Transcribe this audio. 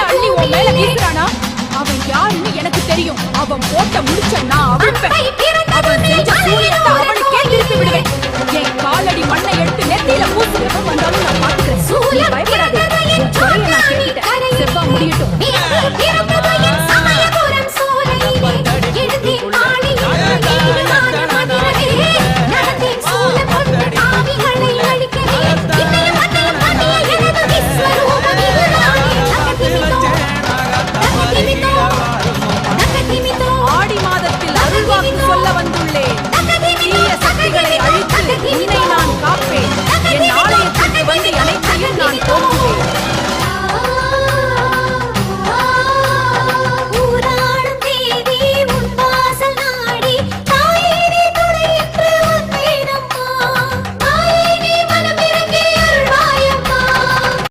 அள்ளி உன் மேல வீசுறானா அவன் யாருன்னு எனக்கு தெரியும். அவன் போட்ட முடிச்ச நான் அவிழ்ப்பேன். அவன் செஞ்ச சூனியத்தை அவனுக்கே திருப்பி விடுவேன். என் காலடி மண்ணை எடுத்து நெத்தியில பூசுறவன் வந்தாலும் நான் பாத்துக்கிறேன்.